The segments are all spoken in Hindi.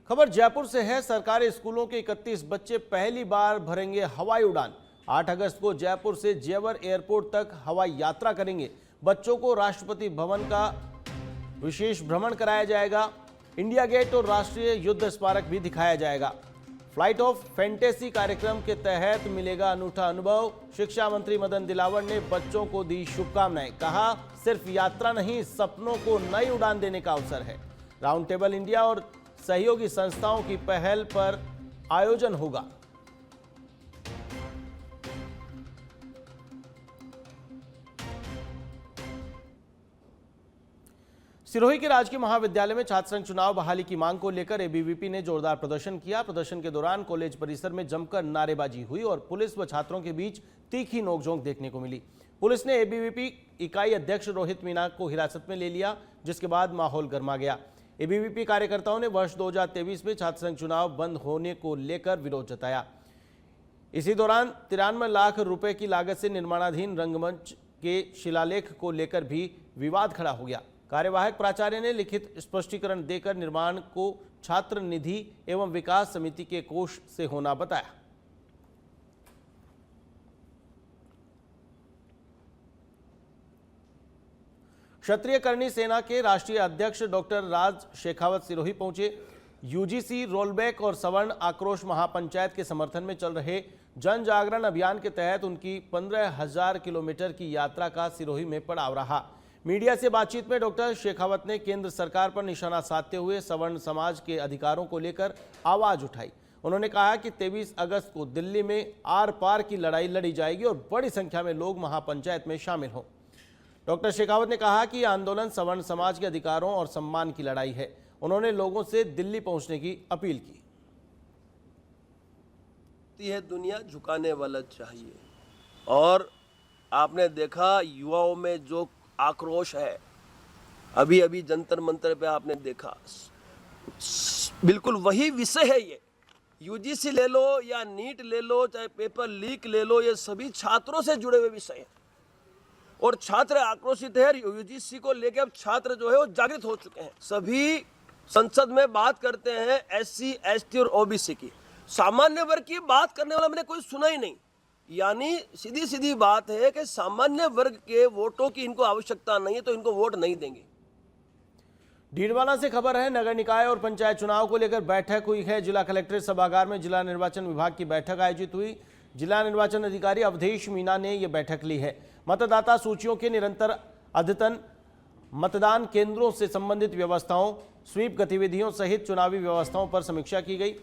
खबर जयपुर से है। सरकारी स्कूलों के 31 बच्चे पहली बार भरेंगे हवाई उड़ान। 8 अगस्त को जयपुर से जेवर एयरपोर्ट तक हवाई यात्रा करेंगे। बच्चों को राष्ट्रपति भवन का विशेष भ्रमण कराया जाएगा। इंडिया गेट और राष्ट्रीय युद्ध स्मारक भी दिखाया जाएगा। फ्लाइट ऑफ फैंटेसी कार्यक्रम के तहत मिलेगा अनूठा अनुभव। शिक्षा मंत्री मदन दिलावर ने बच्चों को दी शुभकामनाएं। कहा, सिर्फ यात्रा नहीं, सपनों को नई उड़ान देने का अवसर है। राउंड टेबल इंडिया और सहयोगी संस्थाओं की पहल पर आयोजन होगा। सिरोही के राजकीय महाविद्यालय में छात्र संघ चुनाव बहाली की मांग को लेकर एबीवीपी ने जोरदार प्रदर्शन किया। प्रदर्शन के दौरान कॉलेज परिसर में जमकर नारेबाजी हुई और पुलिस व छात्रों के बीच तीखी नोकझोंक देखने को मिली। पुलिस ने एबीवीपी इकाई अध्यक्ष रोहित मीणा को हिरासत में ले लिया, जिसके बाद माहौल गर्मा गया। एबीवीपी कार्यकर्ताओं ने वर्ष 2023 में छात्र संघ चुनाव बंद होने को लेकर विरोध जताया। इसी दौरान 93 लाख रुपए की लागत से निर्माणाधीन रंगमंच के शिलालेख को लेकर भी विवाद खड़ा हो गया। कार्यवाहक प्राचार्य ने लिखित स्पष्टीकरण देकर निर्माण को छात्र निधि एवं विकास समिति के कोष से होना बताया। क्षत्रिय करनी सेना के राष्ट्रीय अध्यक्ष डॉक्टर राज शेखावत सिरोही पहुंचे। यूजीसी रोलबैक और सवर्ण आक्रोश महापंचायत के समर्थन में चल रहे जन जागरण अभियान के तहत उनकी 15,000 किलोमीटर की यात्रा का सिरोही में पड़ाव रहा। मीडिया से बातचीत में डॉक्टर शेखावत ने केंद्र सरकार पर निशाना साधते हुए सवर्ण समाज के अधिकारों को लेकर आवाज उठाई। उन्होंने कहा कि 23 अगस्त को दिल्ली में आर पार की लड़ाई लड़ी जाएगी और बड़ी संख्या में लोग महापंचायत में शामिल हों। डॉक्टर शेखावत ने कहा कि यह आंदोलन सवर्ण समाज के अधिकारों और सम्मान की लड़ाई है। उन्होंने लोगों से दिल्ली पहुंचने की अपील की। यह दुनिया झुकाने वाला चाहिए, और आपने देखा युवाओं में जो आक्रोश है, अभी अभी जंतर मंतर पे आपने देखा, बिल्कुल वही विषय है। ये यूजीसी ले लो या नीट ले लो, चाहे पेपर लीक ले लो, ये सभी छात्रों से जुड़े हुए विषय हैं और छात्र आक्रोशित है। यूजीसी को लेकर अब छात्र जो है वो जागृत हो चुके हैं। सभी संसद में बात करते हैं एससी, एसटी और ओबीसी की, सामान्य वर्ग की बात करने वाला मैंने कोई सुना ही नहीं। यानी सीधी सीधी बात है कि सामान्य वर्ग के वोटों की इनको आवश्यकता नहीं है, तो इनको वोट नहीं देंगे। डीडवाना से खबर है, नगर निकाय और पंचायत चुनाव को लेकर बैठक हुई है। जिला कलेक्ट्रेट सभागार में जिला निर्वाचन विभाग की बैठक आयोजित हुई। जिला निर्वाचन अधिकारी अवधेश मीणा ने यह बैठक ली है। मतदाता सूचियों के निरंतर अद्यतन, मतदान केंद्रों से संबंधित व्यवस्थाओं, स्वीप गतिविधियों सहित चुनावी व्यवस्थाओं पर समीक्षा की गई।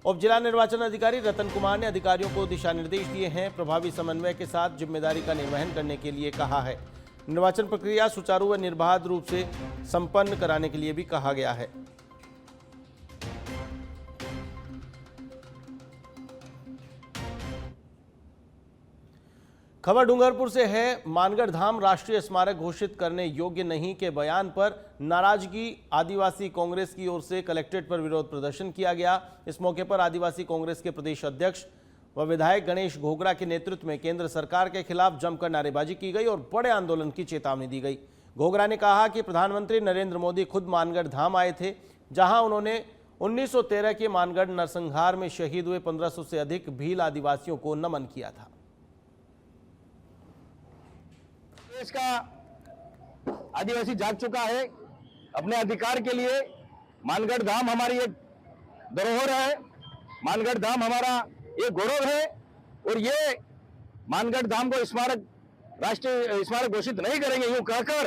उप जिला निर्वाचन अधिकारी रतन कुमार ने अधिकारियों को दिशा निर्देश दिए हैं। प्रभावी समन्वय के साथ जिम्मेदारी का निर्वहन करने के लिए कहा है। निर्वाचन प्रक्रिया सुचारू व निर्बाध रूप से संपन्न कराने के लिए भी कहा गया है। खबर डूंगरपुर से है। मानगढ़ धाम राष्ट्रीय स्मारक घोषित करने योग्य नहीं के बयान पर नाराजगी आदिवासी कांग्रेस की ओर से कलेक्ट्रेट पर विरोध प्रदर्शन किया गया। इस मौके पर आदिवासी कांग्रेस के प्रदेश अध्यक्ष व विधायक गणेश घोगरा के नेतृत्व में केंद्र सरकार के खिलाफ जमकर नारेबाजी की गई और बड़े आंदोलन की चेतावनी दी गई। घोगरा ने कहा कि प्रधानमंत्री नरेंद्र मोदी खुद मानगढ़ धाम आए थे, जहां उन्होंने 1913 के मानगढ़ नरसंहार में शहीद हुए 1500 से अधिक भील आदिवासियों को नमन किया था। देश का आदिवासी जाग चुका है अपने अधिकार के लिए। मानगढ़ धाम हमारी एक धरोहर है, मानगढ़ धाम हमारा एक गौरव है, और ये मानगढ़ धाम को स्मारक, राष्ट्रीय स्मारक घोषित नहीं करेंगे यूं कहकर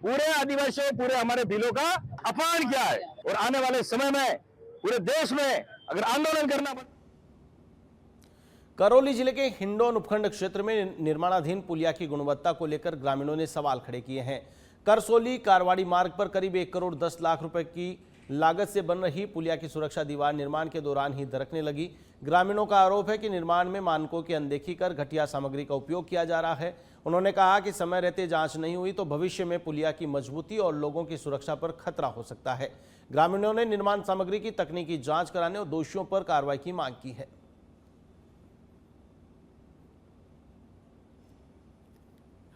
पूरे आदिवासियों, पूरे हमारे भीलों का अपमान किया है। और आने वाले समय में पूरे देश में अगर आंदोलन करना करौली जिले के हिंडौन उपखंड क्षेत्र में निर्माणाधीन पुलिया की गुणवत्ता को लेकर ग्रामीणों ने सवाल खड़े किए हैं। करसोली कारवाड़ी मार्ग पर करीब 1 करोड़ 10 लाख रुपए की लागत से बन रही पुलिया की सुरक्षा दीवार निर्माण के दौरान ही दरकने लगी। ग्रामीणों का आरोप है कि निर्माण में मानकों की अनदेखी कर घटिया सामग्री का उपयोग किया जा रहा है। उन्होंने कहा कि समय रहते जांच नहीं हुई तो भविष्य में पुलिया की मजबूती और लोगों की सुरक्षा पर खतरा हो सकता है। ग्रामीणों ने निर्माण सामग्री की तकनीकी जांच कराने और दोषियों पर कार्रवाई की मांग की है।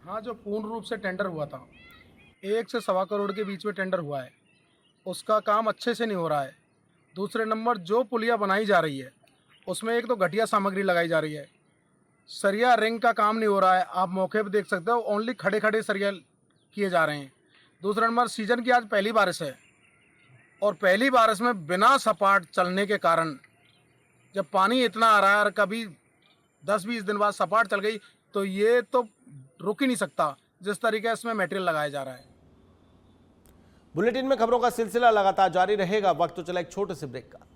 हाँ, जो पूर्ण रूप से टेंडर हुआ था, 1 से 1.25 करोड़ के बीच में टेंडर हुआ है, उसका काम अच्छे से नहीं हो रहा है। दूसरे नंबर जो पुलिया बनाई जा रही है उसमें एक तो घटिया सामग्री लगाई जा रही है, सरिया रिंग का काम नहीं हो रहा है, आप मौके पर देख सकते हो, ओनली खड़े खड़े सरिया किए जा रहे हैं। दूसरा नंबर सीजन की आज पहली बारिश है और पहली बारिश में बिना सपाट चलने के कारण जब पानी इतना आ रहा है और कभी 10-20 दिन बाद सपाट चल गई तो ये तो रुक ही नहीं सकता जिस तरीके से इसमें मटेरियल लगाया जा रहा है। बुलेटिन में खबरों का सिलसिला लगातार जारी रहेगा। वक्त तो चला एक छोटे से ब्रेक का।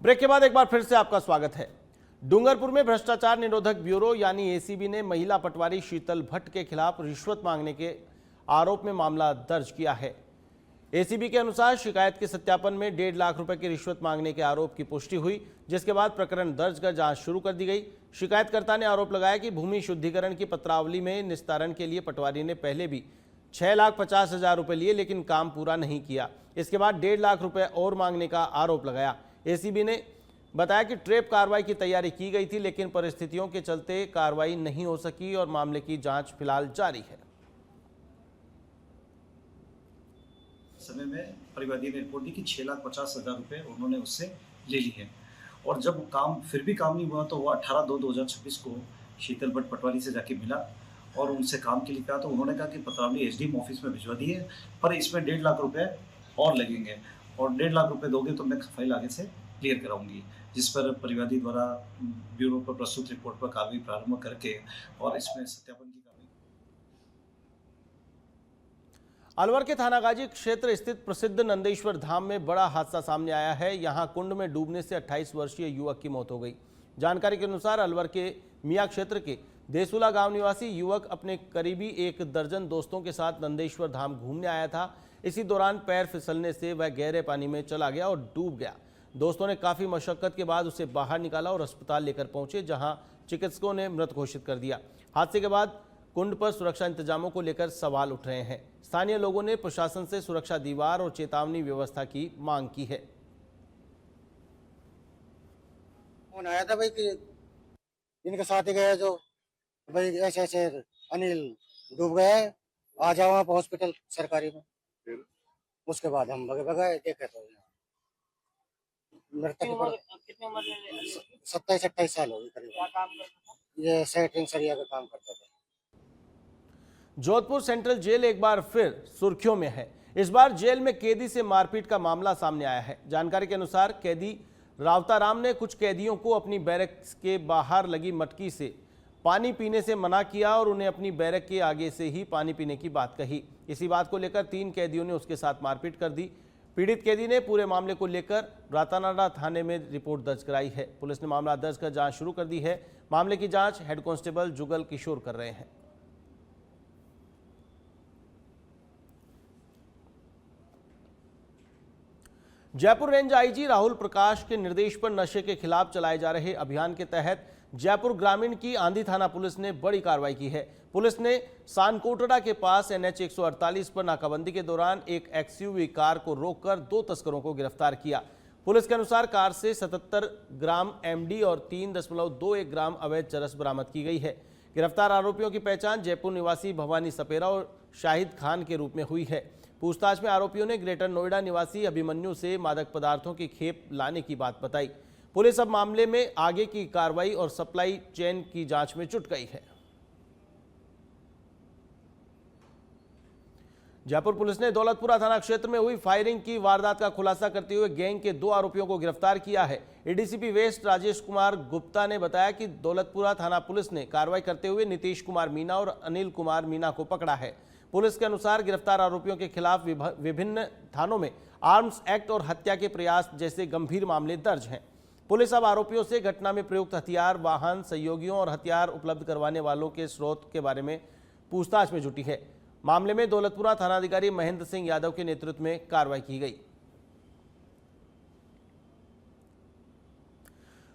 ब्रेक के बाद एक बार फिर से आपका स्वागत है। डूंगरपुर में भ्रष्टाचार निरोधक ब्यूरो यानी एसीबी ने महिला पटवारी शीतल भट्ट के खिलाफ रिश्वत मांगने के आरोप में मामला दर्ज किया है। एसीबी के अनुसार शिकायत के सत्यापन में 1.5 लाख रुपए की रिश्वत मांगने के आरोप की पुष्टि हुई, जिसके बाद प्रकरण दर्ज कर जांच शुरू कर दी गई। शिकायतकर्ता ने आरोप लगाया कि भूमि शुद्धिकरण की पत्रावली में निस्तारण के लिए पटवारी ने पहले भी 6,50,000 रुपए लिए, लेकिन काम पूरा नहीं किया। इसके बाद 1.5 लाख रुपए और मांगने का आरोप लगाया। एसीबी ने बताया कि ट्रेप कार्रवाई की तैयारी की गई थी, लेकिन परिस्थितियों के चलते कार्रवाई नहीं हो सकी और मामले की जांच फिलहाल जारी है। समय में परिवादी ने रिपोर्ट दी कि 6,50,000 रुपए उन्होंने उससे ले ली है और जब काम फिर भी काम नहीं हुआ तो वो 18/2/2026 को शीतल भट्ट पटवारी से जाके मिला और उनसे काम के लिए कहा। तो उन्होंने कहा कि पत्रावली एसडीएम ऑफिस में भिजवा दी है, पर इसमें 1.5 लाख रुपए और लगेंगे और 1.5 लाख रुपए दोगे तो मैं फाइल आगे से क्लियर कराऊंगी, जिस पर परिवादी द्वारा ब्यूरो पर प्रस्तुत रिपोर्ट पर कार्रवाई प्रारंभ करके और इसमें सत्यापन की कार्रवाई। अलवर के थानागाजी क्षेत्र स्थित प्रसिद्ध नंदेश्वर धाम में बड़ा हादसा सामने आया है। यहां कुंड में डूबने से 28 वर्षीय युवक की मौत हो गई। जानकारी के अनुसार अलवर के मियां क्षेत्र के देसुला गांव निवासी युवक अपने करीबी 1 दर्जन दोस्तों के साथ नंदेश्वर धाम घूमने आया था। इसी दौरान पैर फिसलने से वह गहरे पानी में चला गया और डूब गया। दोस्तों ने काफी मशक्कत के बाद उसे बाहर निकाला और अस्पताल लेकर पहुंचे, जहां चिकित्सकों ने मृत घोषित कर दिया। हादसे के बाद कुंड पर सुरक्षा इंतजामों को लेकर सवाल उठ रहे हैं। स्थानीय लोगों ने प्रशासन से सुरक्षा दीवार और चेतावनी व्यवस्था की मांग की है। फोन आया था भाई कि इनके साथ ही गया जो भाई ऐसे ऐसे अनिल डूब गया है, आ जाओ आप हॉस्पिटल सरकारी में। उसके बाद हम भगे देखे तो मृतक कितने उम्र में? 27-28 साल हो गए करीब। क्या काम करता था? ये सेटरिंग सरिया का काम करता था। जोधपुर सेंट्रल जेल एक बार फिर सुर्खियों में है। इस बार जेल में कैदी से मारपीट का मामला सामने आया है। जानकारी के अनुसार कैदी रावताराम ने कुछ कैदियों को अपनी बैरक के बाहर लगी मटकी से पानी पीने से मना किया और उन्हें अपनी बैरक के आगे से ही पानी पीने की बात कही। इसी बात को लेकर 3 कैदियों ने उसके साथ मारपीट कर दी। पीड़ित कैदी ने पूरे मामले को लेकर रातानाडा थाने में रिपोर्ट दर्ज कराई है। पुलिस ने मामला दर्ज कर जांच शुरू कर दी है। मामले की जांच हेड कांस्टेबल जुगल किशोर कर रहे हैं। जयपुर रेंज आईजी राहुल प्रकाश के निर्देश पर नशे के खिलाफ चलाए जा रहे अभियान के तहत जयपुर ग्रामीण की आंधी थाना पुलिस ने बड़ी कार्रवाई की है। पुलिस ने सानकोटड़ा के पास NH 148 पर नाकाबंदी के दौरान एक XUV कार को रोककर 2 तस्करों को गिरफ्तार किया। पुलिस के अनुसार कार से 77 ग्राम MD और 3.21 ग्राम अवैध चरस बरामद की गई है। गिरफ्तार आरोपियों की पहचान जयपुर निवासी भवानी सपेरा और शाहिद खान के रूप में हुई है। पूछताछ में आरोपियों ने ग्रेटर नोएडा निवासी अभिमन्यु से मादक पदार्थों की खेप लाने की बात बताई। पुलिस अब मामले में आगे की कार्रवाई और सप्लाई चेन की जांच में जुट गई है। जयपुर पुलिस ने दौलतपुरा थाना क्षेत्र में हुई फायरिंग की वारदात का खुलासा करते हुए गैंग के 2 आरोपियों को गिरफ्तार किया है। ADCP वेस्ट राजेश कुमार गुप्ता ने बताया कि दौलतपुरा थाना पुलिस ने कार्रवाई करते हुए नीतीश कुमार मीना और अनिल कुमार मीना को पकड़ा है। पुलिस के अनुसार गिरफ्तार आरोपियों के खिलाफ विभिन्न थानों में आर्म्स एक्ट और हत्या के प्रयास जैसे गंभीर मामले दर्ज हैं। पुलिस अब आरोपियों से घटना में प्रयुक्त हथियार, वाहन, सहयोगियों और हथियार उपलब्ध करवाने वालों के स्रोत के बारे में पूछताछ में जुटी है। मामले में दौलतपुरा थानाधिकारी महेंद्र सिंह यादव के नेतृत्व में कार्रवाई की गई।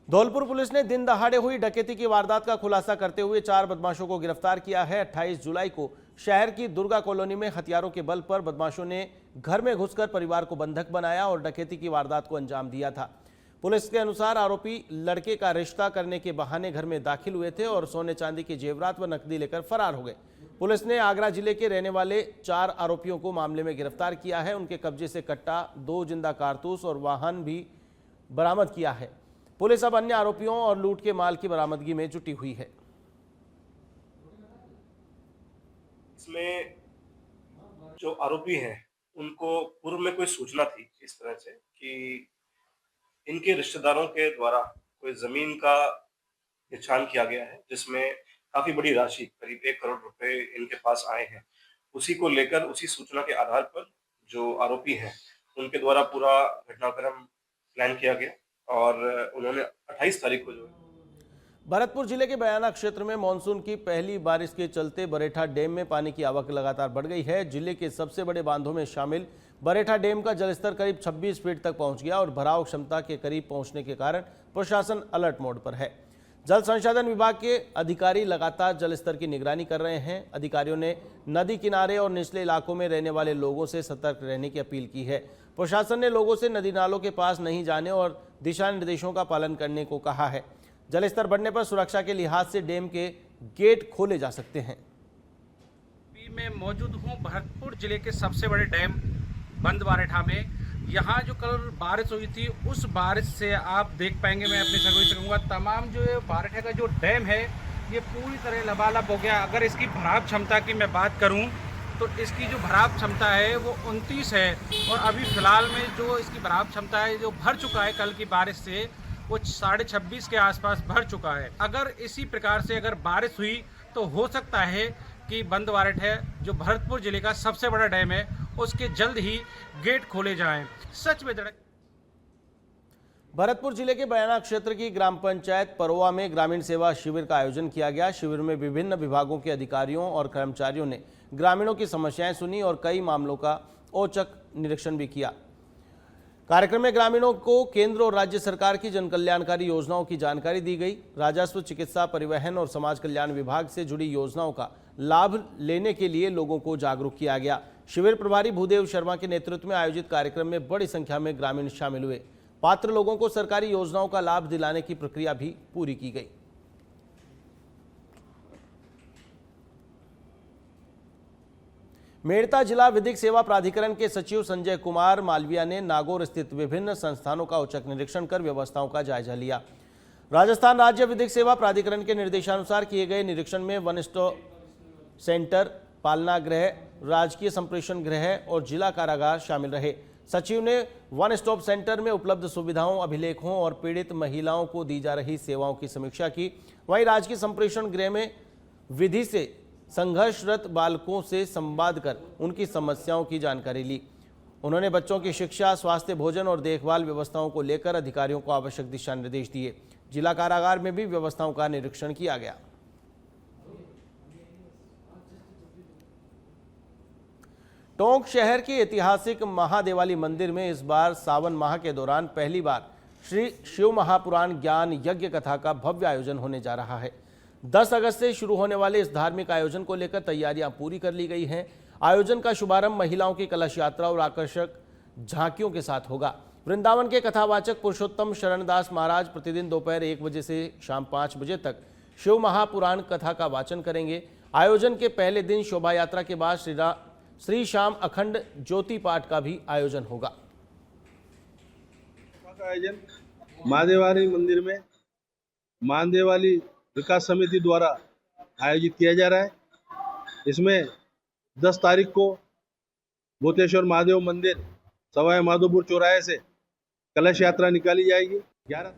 धौलपुर पुलिस ने दिन दहाड़े हुई डकैती की वारदात का खुलासा करते हुए 4 बदमाशों को गिरफ्तार किया है। 28 जुलाई को शहर की दुर्गा कॉलोनी में हथियारों के बल पर बदमाशों ने घर में घुसकर परिवार को बंधक बनाया और डकैती की वारदात को अंजाम दिया था। पुलिस के अनुसार आरोपी लड़के का रिश्ता करने के बहाने घर में दाखिल हुए थे और सोने चांदी के जेवरात व नकदी लेकर फरार हो गए। पुलिस ने आगरा जिले के रहने वाले 4 आरोपियों को मामले में गिरफ्तार किया है। उनके कब्जे से कट्टा, 2 जिंदा कारतूस और वाहन भी बरामद किया है। पुलिस अब अन्य आरोपियों और लूट के माल की बरामदगी में जुटी हुई है। इसमें जो आरोपी हैं उनको पूर्व में कोई सूचना थी इस तरह से कि इनके रिश्तेदारों के द्वारा कोई जमीन का निशान किया गया है जिसमें काफी बड़ी राशि करीब 1 करोड़ रुपए इनके पास आए हैं। उसी को लेकर उसी सूचना के आधार पर जो आरोपी हैं उनके द्वारा पूरा घटनाक्रम प्लान किया गया और उन्होंने 28 तारीख को जो भरतपुर जिले के बयाना क्षेत्र में मानसून की पहली बारिश के चलते बरेठा डैम में पानी की आवक लगातार बढ़ गई है। जिले के सबसे बड़े बांधों में शामिल बरेठा डैम का जलस्तर करीब 26 फीट तक पहुंच गया और भराव क्षमता के करीब पहुंचने के कारण प्रशासन अलर्ट मोड पर है। जल संसाधन विभाग के अधिकारी लगातार जलस्तर की निगरानी कर रहे हैं। अधिकारियों ने नदी किनारे और निचले इलाकों में रहने वाले लोगों से सतर्क रहने की अपील की है। प्रशासन ने लोगों से नदी नालों के पास नहीं जाने और दिशा निर्देशों का पालन करने को कहा है। जलस्तर बढ़ने पर सुरक्षा के लिहाज से डैम के गेट खोले जा सकते हैं। मैं मौजूद हूँ भरतपुर जिले के सबसे बड़े डैम बंद बरेठा में। यहाँ जो कल बारिश हुई थी उस बारिश से आप देख पाएंगे, मैं अपनी जगह से कहूँगा, तमाम जो ये बरेठा का जो डैम है ये पूरी तरह लबालब हो गया। अगर इसकी भराव क्षमता की मैं बात करूँ तो इसकी जो भराव क्षमता है वो 29 है और अभी फ़िलहाल में जो इसकी भराव क्षमता है जो भर चुका है कल की बारिश से वो 26.5 के आसपास भर चुका है। अगर इसी प्रकार से अगर बारिश हुई तो हो सकता है कि बंद बरेठा जो भरतपुर जिले का सबसे बड़ा डैम है उसके जल्द ही गेट खोले जाएं। सच में भरतपुर जिले के बयाना क्षेत्र की ग्राम पंचायत परोवा में ग्रामीण सेवा शिविर का आयोजन किया गया। शिविर में विभिन्न विभागों के अधिकारियों और कर्मचारियों ने ग्रामीणों की समस्याएं सुनी और कई मामलों का औचक निरीक्षण भी किया। कार्यक्रम में ग्रामीणों को केंद्र और राज्य सरकार की जन कल्याणकारी योजनाओं की जानकारी दी गई। राजस्व, चिकित्सा, परिवहन और समाज कल्याण विभाग से जुड़ी योजनाओं का लाभ लेने के लिए लोगों को जागरूक किया गया। शिविर प्रभारी भूदेव शर्मा के नेतृत्व में आयोजित कार्यक्रम में बड़ी संख्या में ग्रामीण शामिल हुए। पात्र लोगों को सरकारी योजनाओं का लाभ दिलाने की प्रक्रिया भी पूरी की गई। मेड़ता जिला विधिक सेवा प्राधिकरण के सचिव संजय कुमार मालविया ने नागौर स्थित विभिन्न संस्थानों का औचक निरीक्षण कर व्यवस्थाओं का जायजा लिया। राजस्थान राज्य विधिक सेवा प्राधिकरण के निर्देशानुसार किए गए निरीक्षण में वन स्टॉप सेंटर, पालना गृह, राजकीय संप्रेषण गृह और जिला कारागार शामिल रहे। सचिव ने वन स्टॉप सेंटर में उपलब्ध सुविधाओं, अभिलेखों और पीड़ित महिलाओं को दी जा रही सेवाओं की समीक्षा की। वहीं राजकीय संप्रेषण गृह में विधि से संघर्षरत बालकों से संवाद कर उनकी समस्याओं की जानकारी ली। उन्होंने बच्चों की शिक्षा, स्वास्थ्य, भोजन और देखभाल व्यवस्थाओं को लेकर अधिकारियों को आवश्यक दिशा निर्देश दिए। जिला कारागार में भी व्यवस्थाओं का निरीक्षण किया गया। टोंक शहर के ऐतिहासिक महादेवाली मंदिर में इस बार सावन माह के दौरान पहली बार श्री शिव महापुराण ज्ञान यज्ञ कथा का भव्य आयोजन होने जा रहा है। 10 अगस्त से शुरू होने वाले इस धार्मिक आयोजन को लेकर तैयारियां पूरी कर ली गई हैं। आयोजन का शुभारंभ महिलाओं की कलश यात्रा और आकर्षक झांकियों के साथ होगा। वृंदावन के कथावाचक पुरुषोत्तम शरणदास महाराज प्रतिदिन दोपहर 1 बजे से शाम 5 बजे तक शिव महापुराण कथा का वाचन करेंगे। आयोजन के पहले दिन शोभा यात्रा के बाद श्री श्याम अखंड ज्योति पाठ का भी आयोजन होगा। आयोजन महादेवारी मंदिर में महादेवाली विकास समिति द्वारा आयोजित किया जा रहा है। इसमें 10 तारीख को भूतेश्वर महादेव मंदिर सवाई माधोपुर चौराहे से कलश यात्रा निकाली जाएगी। 11